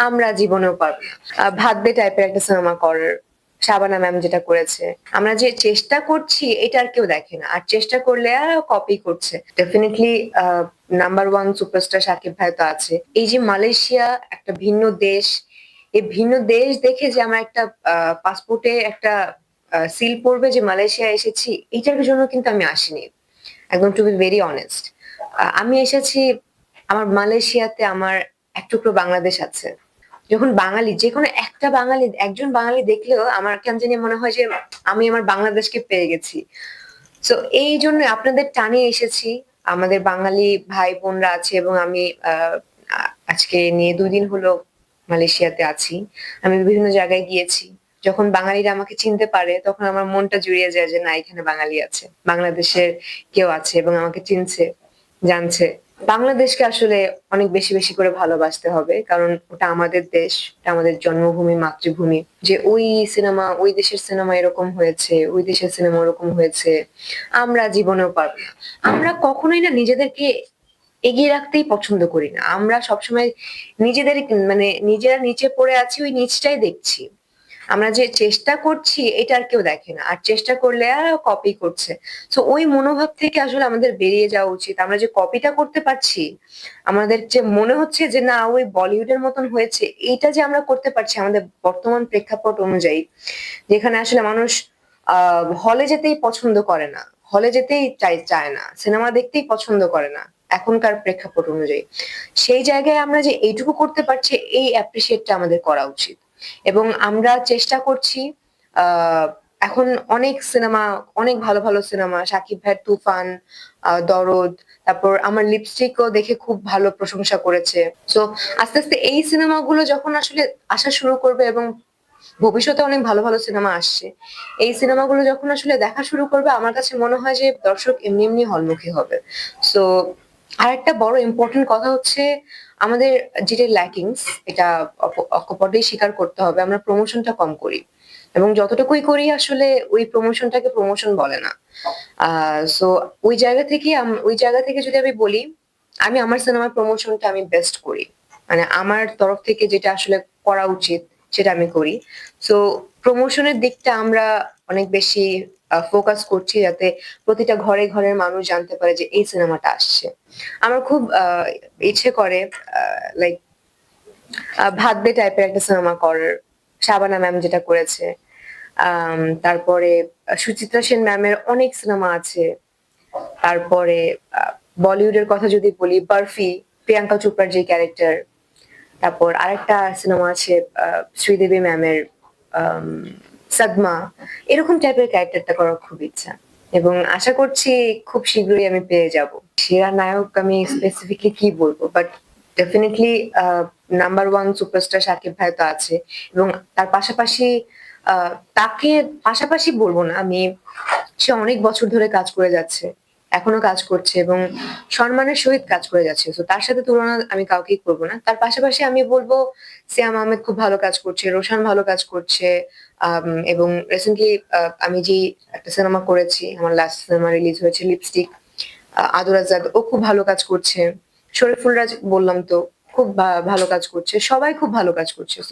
আমরা জীবনেও পারব না। ভাত দে টাইপের একটা সিনেমা করার শাবানা ম্যাম যেটা করেছে। আমরা যে চেষ্টা করছি এটা আর কেউ দেখে না। আর চেষ্টা করলে কপি করছে। ডেফিনিটলি আ নাম্বার 1 সুপারস্টার শাকিব ভাই তো আছে। এই যে মালয়েশিয়া একটা ভিন্ন দেশ, এই ভিন্ন দেশ দেখে যে আমার একটা পাসপোর্টে একটা সিল পড়বে যে মালয়েশিয়া এসেছি, এটার জন্য কিন্তু আমি আসিনি। একদম টু বি ভেরি অনেস্ট। আমি এসেছি আমার মালয়েশিয়াতে আমার এক টুকরো বাংলাদেশ আছে। যখন বাঙালি যেকোনো একটা বাঙালি একজন বাঙালি দেখলেও আমার কেন জানি মনে হয় যে আমি আমার বাংলাদেশকে পেয়ে গেছি। সো এইজন্য আপনাদের টানে এসেছি। আমাদের বাঙালি ভাই-বোনরা আছে এবং আমি আ আ আজকে নিয়ে ২ দিন হলো মালয়েশিয়াতে আছি। আমি বিভিন্ন জায়গায় গিয়েছি। যখন বাঙালিরা আমাকে চিনতে পারে তখন আমার মনটা জুড়িয়ে যায় যে না এখানে বাঙালি আছে। বাংলাদেশের কেউ আছে এবং আমাকে চিনছে, জানছে। বাংলাদেশকে আসলে অনেক বেশি, বেশি করে ভালোবাসতে হবে। কারণ ওটা আমাদের দেশ, ওটা আমাদের জন্মভূমি, মাতৃভূমি। যে ওই সিনেমা, ওই দেশের সিনেমা এরকম হয়েছে, ওই দেশের সিনেমা ওরকম হয়েছে। আমরা জীবনেও পারব না। আমরা কখনোই না নিজেদেরকে এগিয়ে রাখতেই পছন্দ করি না। আমরা সবসময় নিজেদের মানে নিজেরা নিচে পড়ে আছি ওই নিচটাই দেখছি। আমরা যে চেষ্টা করছি এটা আর কেউ দেখে না। আর চেষ্টা করলে কপি করছে। সো ওই মনোভাব থেকে আসলে আমাদের বেরিয়ে যাওয়া উচিত। আমরা যে কপিটা করতে পারছি, আমাদের যে মনে হচ্ছে যে না ওই বলিউডের মতন হয়েছে, এইটা যে আমরা করতে পারছি আমাদের বর্তমান প্রেক্ষাপট অনুযায়ী, যেখানে আসলে মানুষ আ হলে যেতেই পছন্দ করে না। হলে যেতেই চায় না। সিনেমা দেখতেই পছন্দ করে না। এখনকার প্রেক্ষাপট অনুযায়ী। সেই জায়গায় আমরা যে এইটুকু করতে পারছি এই অ্যাপ্রিশিয়েট টা আমাদের করা উচিত। এবং আমরা চেষ্টা করছি আ এখন অনেক সিনেমা, অনেক ভালো, ভালো সিনেমা শাকিব ভাইয়ের 'তুফান', 'দরদ' তারপর আমার 'লিপস্টিকও' দেখে খুব ভালো প্রশংসা করেছে। সো আস্তে, আস্তে এই সিনেমাগুলো যখন আসলে আসা শুরু করবে এবং ভবিষ্যতে অনেক ভালো, ভালো সিনেমা আসছে। এই সিনেমাগুলো যখন আসলে দেখা শুরু করবে আমার কাছে মনে হয় যে দর্শক এমনি, এমনি হলমুখী হবে। সো আরেকটা বড় ইম্পোর্টেন্ট কথা হচ্ছে আমাদের যেটা ল্যাকিংস এটা অকপটেই স্বীকার করতে হবে। আমরা প্রমোশনটা কম করি। এবং যতটুকুই করি আসলে ওই প্রমোশনটাকে প্রমোশন বলে না। আ সো ওই জায়গা থেকে যদি আমি বলি, আমি আমার সিনেমার প্রমোশনটা আমি বেস্ট করি। মানে আমার তরফ থেকে যেটা আসলে করা উচিত সেটা আমি করি। সো প্রমোশনের দিকটা আমরা অনেক বেশি ফোকাস করছি যাতে প্রতিটা ঘরে, ঘরের মানুষ জানতে পারে যে এই সিনেমাটা আসছে। আমার খুব ইচ্ছে করে আ লাইক 'ভাত দে' টাইপের একটা সিনেমা করার। শাবানা ম্যাম যেটা করেছে। তারপরে সুচিত্রা সেন ম্যামের অনেক সিনেমা আছে। তারপরে আ বলিউডের কথা যদি বলি 'বরফি', প্রিয়াঙ্কা চোপড়ার যে ক্যারেক্টার। তারপর আরেকটা সিনেমা আছে শ্রীদেবী ম্যামের আম 'সাদমা' এরকম টাইপের ক্যারেক্টারটা করার খুব ইচ্ছা। এবং আশা করছি খুব শীঘ্রই আমি পেয়ে যাব। সেরা নায়ক আমি স্পেসিফিকলি কি বলবো? But definitely number 1 superstar Shakib ভাই তো আছে। এবং তার পাশাপাশি আ তাকে পাশাপাশি বলব না আমি সে অনেক বছর ধরে কাজ করে যাচ্ছে। এখনো কাজ করছে এবং সম্মানের সহিত কাজ করে যাচ্ছে। সো তার সাথে তুলনা আমি কাউকেই করব না। তার পাশাপাশি আমি বলব সিয়াম আহমেদ খুব ভালো কাজ করছে, রোশান ভালো কাজ করছে। এবং রিসেন্টলি আমি যেই একটা সিনেমা করেছি, আমার লাস্ট সিনেমা রিলিজ হয়েছে 'লিপস্টিক'। আদর আজাদ ও খুব ভালো কাজ করছে। শরীফুল রাজ বললাম তো খুব ভালো কাজ করছে। সবাই খুব ভালো কাজ করছে।